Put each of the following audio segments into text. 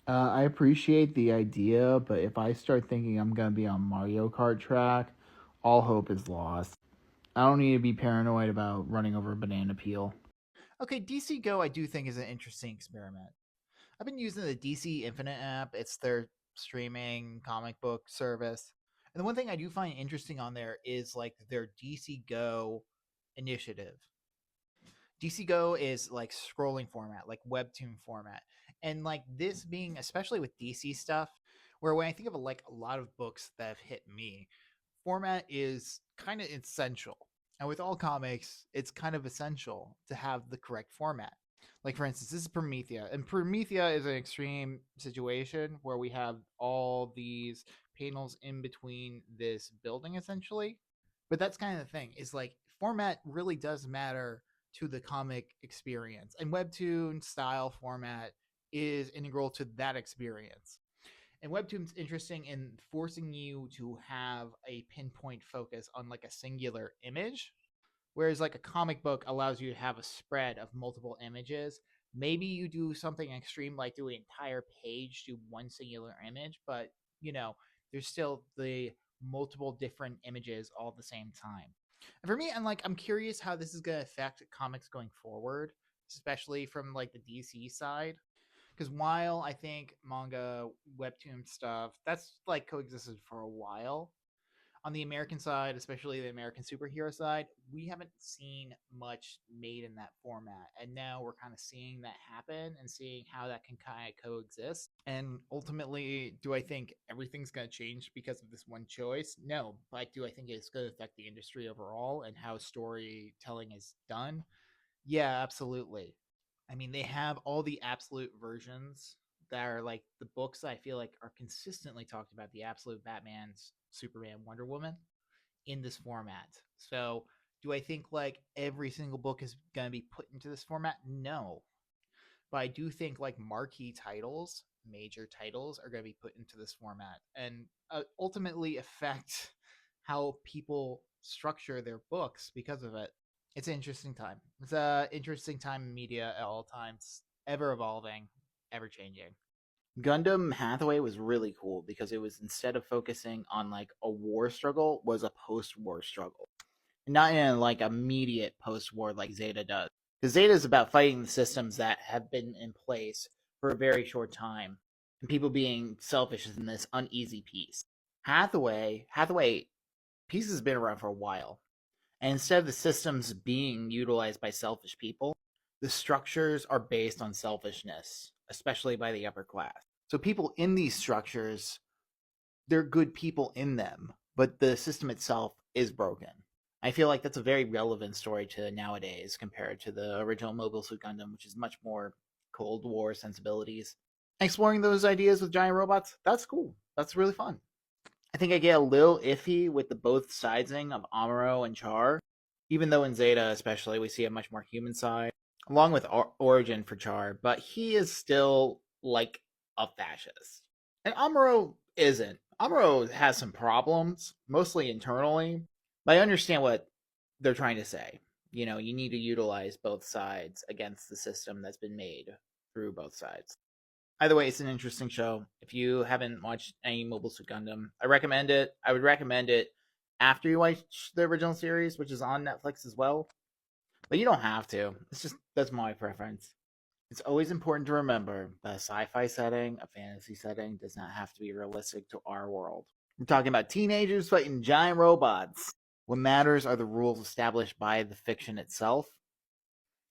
I appreciate the idea, but if I start thinking I'm gonna be on Mario Kart track, all hope is lost. I don't need to be paranoid about running over a banana peel. Okay, DC Go I do think is an interesting experiment. I've been using the DC Infinite app. It's their streaming comic book service. And the one thing I do find interesting on there is like their DC Go initiative. DC Go is like scrolling format, like webtoon format. And like this being especially with DC stuff, where when I think of like a lot of books that have hit me, format is kind of essential. And with all comics, it's kind of essential to have the correct format. Like for instance, this is Promethea, and Promethea is an extreme situation where we have all these panels in between this building essentially. But that's kind of the thing is like format really does matter to the comic experience, and webtoon style format is integral to that experience. And webtoon's interesting in forcing you to have a pinpoint focus on like a singular image, whereas like a comic book allows you to have a spread of multiple images. Maybe you do something extreme like do an entire page to one singular image, but you know there's still the multiple different images all at the same time. And for me, I'm curious how this is going to affect comics going forward, especially from like the DC side, because while I think manga, webtoon stuff that's like coexisted for a while, on the American side, especially the American superhero side, we haven't seen much made in that format. And now we're kind of seeing that happen and seeing how that can kind of coexist. And ultimately, do I think everything's going to change because of this one choice? No. But do I think it's going to affect the industry overall and how storytelling is done? Yeah, absolutely. I mean, they have all the absolute versions that are like the books I feel like are consistently talked about, the absolute Batman's, Superman, Wonder Woman in this format. So, do I think like every single book is going to be put into this format? No. But I do think like marquee titles, major titles are going to be put into this format and ultimately affect how people structure their books because of it. It's an interesting time. It's a interesting time in media at all times, ever evolving, ever changing. Gundam Hathaway was really cool because it was, instead of focusing on like a war struggle, was a post-war struggle. Not in like immediate post-war like Zeta does. Because Zeta is about fighting the systems that have been in place for a very short time, and people being selfish in this uneasy peace. Hathaway, peace has been around for a while, and instead of the systems being utilized by selfish people, the structures are based on selfishness, especially by the upper class. So people in these structures, they're good people in them, but the system itself is broken. I feel like that's a very relevant story to nowadays compared to the original Mobile Suit Gundam, which is much more Cold War sensibilities. Exploring those ideas with giant robots, that's cool. That's really fun. I think I get a little iffy with the both sidesing of Amuro and Char, even though in Zeta especially we see a much more human side, along with Origin for Char, but he is still like a fascist. And Amuro isn't. Amuro has some problems, mostly internally, but I understand what they're trying to say. You know, you need to utilize both sides against the system that's been made through both sides. Either way, it's an interesting show. If you haven't watched any Mobile Suit Gundam, I recommend it. I would recommend it after you watch the original series, which is on Netflix as well. But you don't have to. It's just that's my preference. It's always important to remember that a sci-fi setting, a fantasy setting, does not have to be realistic to our world. We're talking about teenagers fighting giant robots. What matters are the rules established by the fiction itself,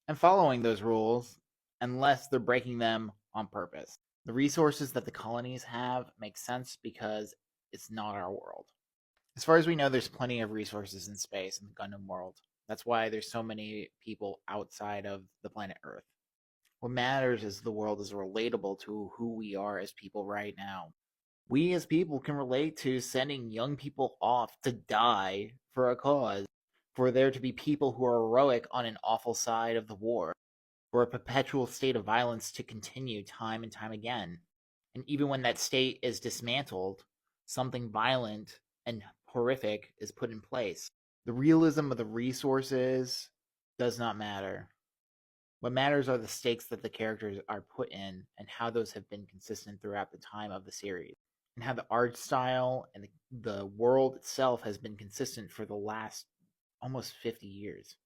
and following those rules, unless they're breaking them on purpose. The resources that the colonies have make sense because it's not our world. As far as we know, there's plenty of resources in space in the Gundam world. That's why there's so many people outside of the planet Earth. What matters is the world is relatable to who we are as people right now. We as people can relate to sending young people off to die for a cause, for there to be people who are heroic on an awful side of the war, for a perpetual state of violence to continue time and time again. And even when that state is dismantled, something violent and horrific is put in place. The realism of the resources does not matter. What matters are the stakes that the characters are put in and how those have been consistent throughout the time of the series, and how the art style and the world itself has been consistent for the last almost 50 years.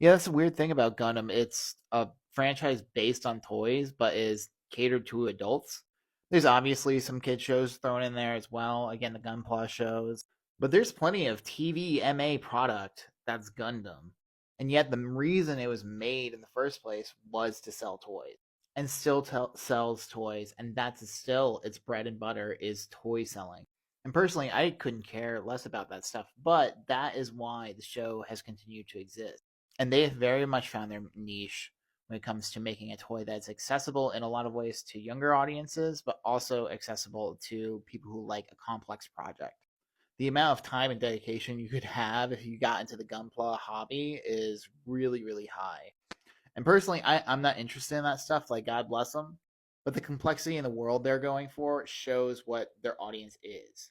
Yeah, that's the weird thing about Gundam. It's a franchise based on toys, but is catered to adults. There's obviously some kid shows thrown in there as well. Again, the Gunpla shows, but there's plenty of TV MA product that's Gundam. And yet, the reason it was made in the first place was to sell toys, and still sells toys, and that's still its bread and butter is toy selling. And personally, I couldn't care less about that stuff, but that is why the show has continued to exist, and they have very much found their niche when it comes to making a toy that's accessible in a lot of ways to younger audiences, but also accessible to people who like a complex project. The amount of time and dedication you could have if you got into the Gunpla hobby is really, really high. And personally, I'm not interested in that stuff. Like, God bless them. But the complexity in the world they're going for shows what their audience is.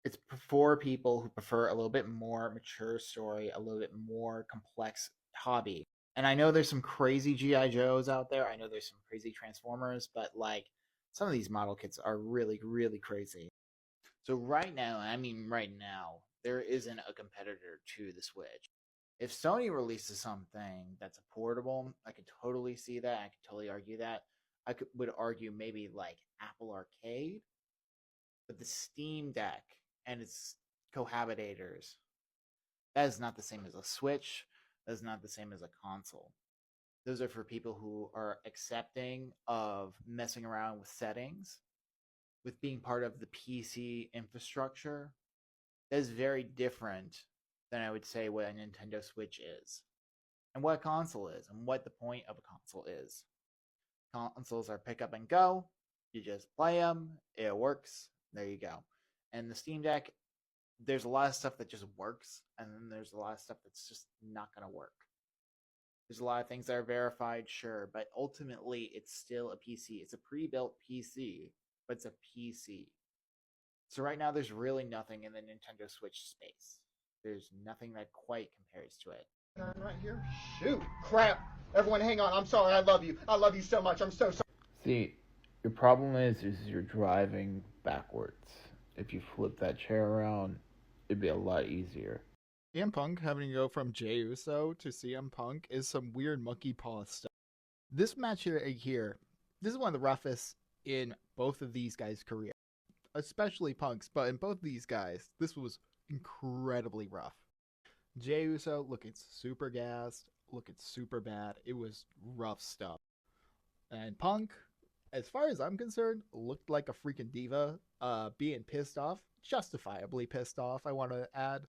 It's for people who prefer a little bit more mature story, a little bit more complex hobby. And I know there's some crazy GI Joes out there. I know there's some crazy Transformers, but like some of these model kits are really, really crazy. So right now, I mean right now, there isn't a competitor to the Switch. If Sony releases something that's a portable, I could totally see that. I could totally argue that. Would argue maybe like Apple Arcade, but the Steam Deck and its cohabitators, that is not the same as a Switch. That is not the same as a console. Those are for people who are accepting of messing around with settings, with being part of the PC infrastructure. That is very different than I would say what a Nintendo Switch is, and what a console is, and what the point of a console is. Consoles are pick up and go. You just play them, it works, there you go. And the Steam Deck, there's a lot of stuff that just works, and then there's a lot of stuff that's just not going to work. There's a lot of things that are verified, sure, but ultimately it's still a PC. It's a pre-built PC, but it's a PC. So right now there's really nothing in the Nintendo Switch space. There's nothing that quite compares to it. Right here? Shoot, crap. Everyone hang on. I'm sorry. I love you. I love you so much. I'm so sorry. See, your problem is you're driving backwards. If you flip that chair around, it'd be a lot easier. CM Punk having to go from Jey Uso to CM Punk is some weird monkey paw stuff. This match here, this is one of the roughest in both of these guys' career, especially Punk's, but in both of these guys, this was incredibly rough. Jey Uso looking super gassed, looking super bad. It was rough stuff. And Punk, as far as I'm concerned, looked like a freaking diva, being pissed off, justifiably pissed off, I want to add,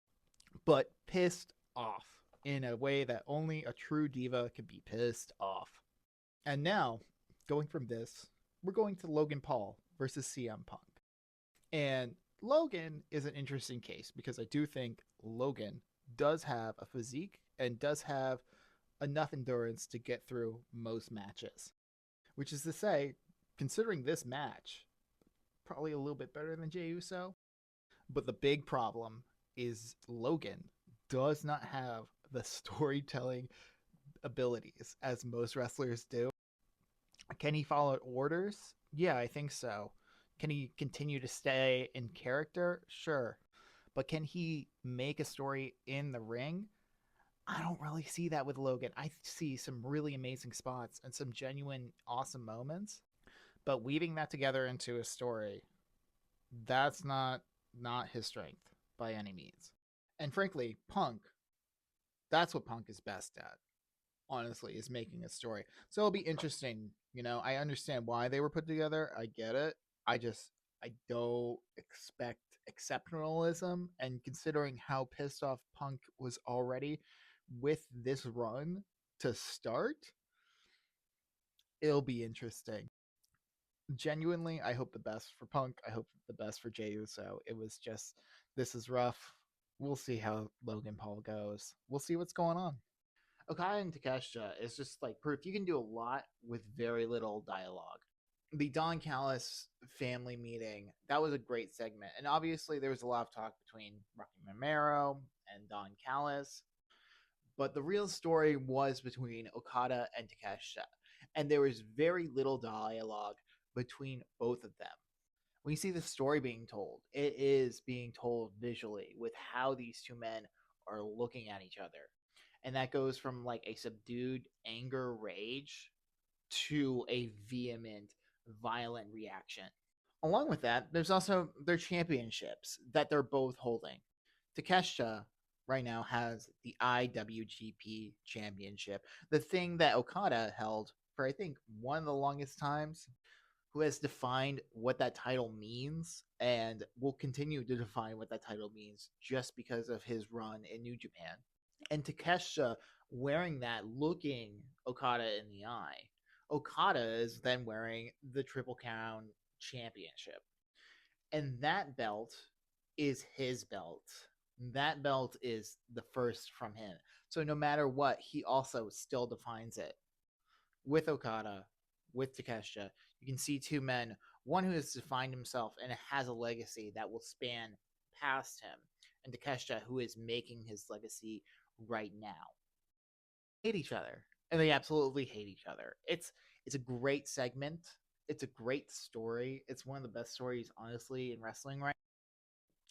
but pissed off in a way that only a true diva can be pissed off. And now, going from this, we're going to Logan Paul versus CM Punk. And Logan is an interesting case because I do think Logan does have a physique and does have enough endurance to get through most matches. Which is to say, considering this match, probably a little bit better than Jey Uso. But the big problem is Logan does not have the storytelling abilities as most wrestlers do. Can he follow orders? Yeah, I think so. Can he continue to stay in character? Sure. But can he make a story in the ring? I don't really see that with Logan. I see some really amazing spots and some genuine awesome moments, but weaving that together into a story, that's not his strength by any means. And frankly, Punk, that's what Punk is best at. Honestly, is making a story. So it'll be interesting. I understand why they were put together. I get it. I don't expect exceptionalism, and considering how pissed off Punk was already with this run to start, it'll be interesting. Genuinely, I hope the best for Punk. I hope the best for Jey Uso. It was just, this is rough. We'll see how Logan Paul goes. We'll see what's going on. Okada and Takeshita is just like proof you can do a lot with very little dialogue. The Don Callis family meeting, that was a great segment. And obviously there was a lot of talk between Rocky Romero and Don Callis. But the real story was between Okada and Takeshita, and there was very little dialogue between both of them. When you see the story being told, it is being told visually with how these two men are looking at each other. And that goes from like a subdued anger rage to a vehement, violent reaction. Along with that, there's also their championships that they're both holding. Takeshita right now has the IWGP Championship, the thing that Okada held for I think one of the longest times, who has defined what that title means and will continue to define what that title means just because of his run in New Japan. And Takeshita wearing that, looking Okada in the eye. Okada is then wearing the Triple Crown Championship. And that belt is his belt. That belt is the first from him. So no matter what, he also still defines it. With Okada, with Takeshita, you can see two men, one who has defined himself and has a legacy that will span past him, and Takeshita, who is making his legacy right now. Hate each other, and they absolutely hate each other. It's a great segment. It's a great story. It's one of the best stories, honestly, in wrestling right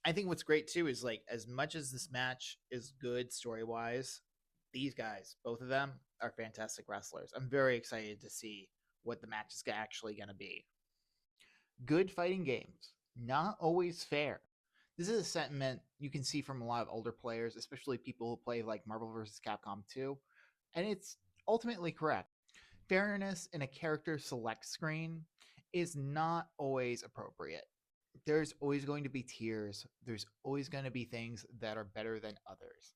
now. I think what's great too is like as much as this match is good story wise, these guys, both of them, are fantastic wrestlers. I'm very excited to see what the match is actually going to be. Good fighting games, not always fair. This is a sentiment you can see from a lot of older players, especially people who play like Marvel vs. Capcom 2, and it's ultimately correct. Fairness in a character select screen is not always appropriate. There's always going to be tiers, there's always going to be things that are better than others.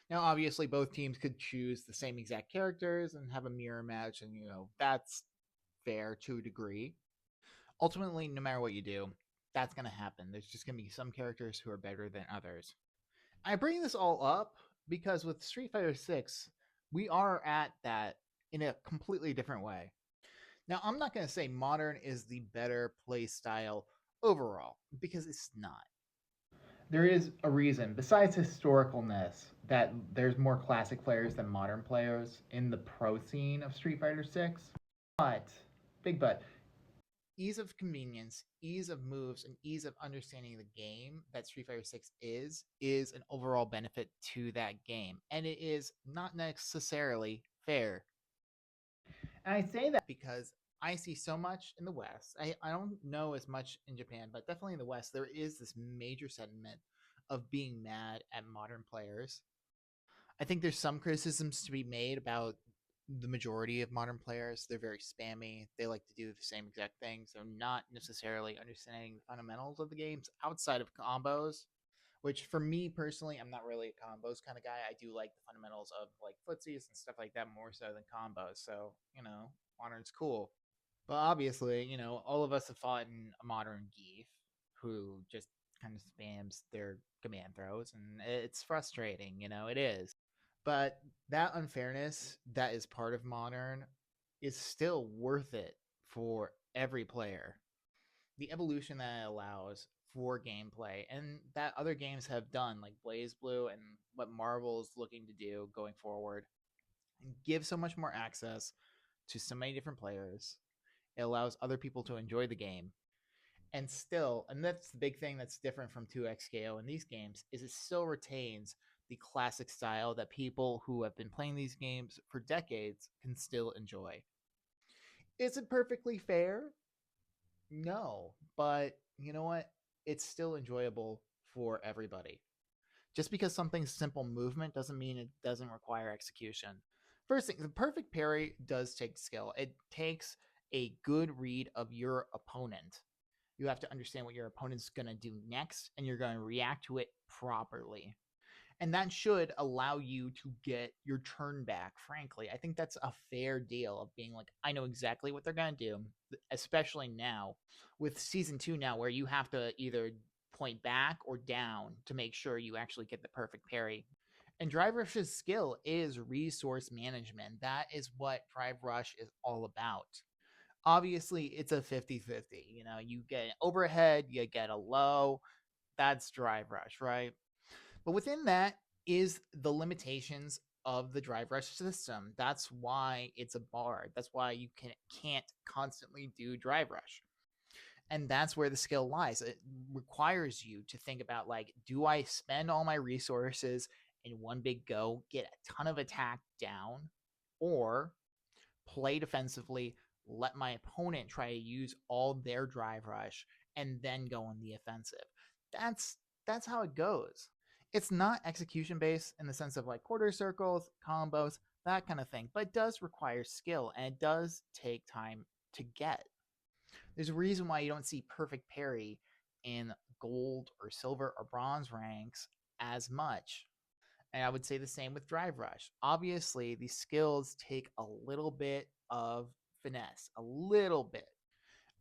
Now, obviously, both teams could choose the same exact characters and have a mirror match, and that's fair to a degree. Ultimately, no matter what you do, that's going to happen. There's just going to be some characters who are better than others. I bring this all up because with Street Fighter 6, we are at that in a completely different way. Now, I'm not going to say modern is the better play style overall, because it's not. There is a reason, besides historicalness, that there's more classic players than modern players in the pro scene of Street Fighter 6. But, big but, ease of convenience, ease of moves, and ease of understanding the game that Street Fighter 6 is an overall benefit to that game. And it is not necessarily fair. And I say that because I see so much in the West. I don't know as much in Japan, but definitely in the West, there is this major sentiment of being mad at modern players. I think there's some criticisms to be made about the majority of modern players. They're very spammy. They like to do the same exact things. They're not necessarily understanding the fundamentals of the games outside of combos, which for me personally, I'm not really a combos kind of guy. I do like the fundamentals of like footsies and stuff like that more so than combos. So, modern's cool. But obviously, all of us have fought in a modern Geef who just kind of spams their command throws, and it's frustrating, it is. But that unfairness that is part of modern is still worth it for every player. The evolution that it allows for gameplay and that other games have done, like Blaze Blue and what Marvel is looking to do going forward, give so much more access to so many different players. It allows other people to enjoy the game. And still, and that's the big thing that's different from 2XKO in these games, is it still retains the classic style that people who have been playing these games for decades can still enjoy. Is it perfectly fair? No, but you know what? It's still enjoyable for everybody. Just because something's simple movement doesn't mean it doesn't require execution. First thing, the perfect parry does take skill. It takes a good read of your opponent. You have to understand what your opponent's going to do next, and you're going to react to it properly. And that should allow you to get your turn back, frankly. I think that's a fair deal of being like, I know exactly what they're going to do, especially now with Season 2 now, where you have to either point back or down to make sure you actually get the perfect parry. And Drive Rush's skill is resource management. That is what Drive Rush is all about. Obviously, it's a 50-50. You get an overhead, you get a low. That's Drive Rush, right? But within that is the limitations of the Drive Rush system. That's why it's a bar. That's why you can't constantly do Drive Rush. And that's where the skill lies. It requires you to think about, like, do I spend all my resources in one big go, get a ton of attack down, or play defensively, let my opponent try to use all their Drive Rush, and then go on the offensive. That's how it goes. It's not execution based in the sense of like quarter circles, combos, that kind of thing, but it does require skill, and it does take time to get. There's a reason why you don't see perfect parry in gold or silver or bronze ranks as much. And I would say the same with Drive Rush. Obviously, these skills take a little bit of finesse, a little bit.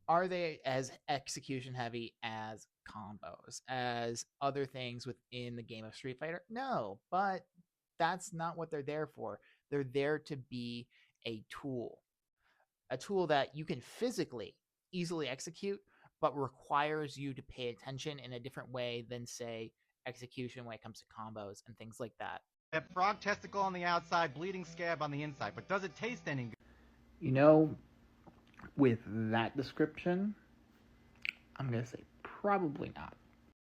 Are they as execution heavy as combos, as other things within the game of Street Fighter? No, but that's not what they're there for. They're there to be a tool that you can physically easily execute, but requires you to pay attention in a different way than, say, execution when it comes to combos and things like that. That frog testicle on the outside, bleeding scab on the inside, but does it taste any good? You know, with that description, I'm going to say probably not.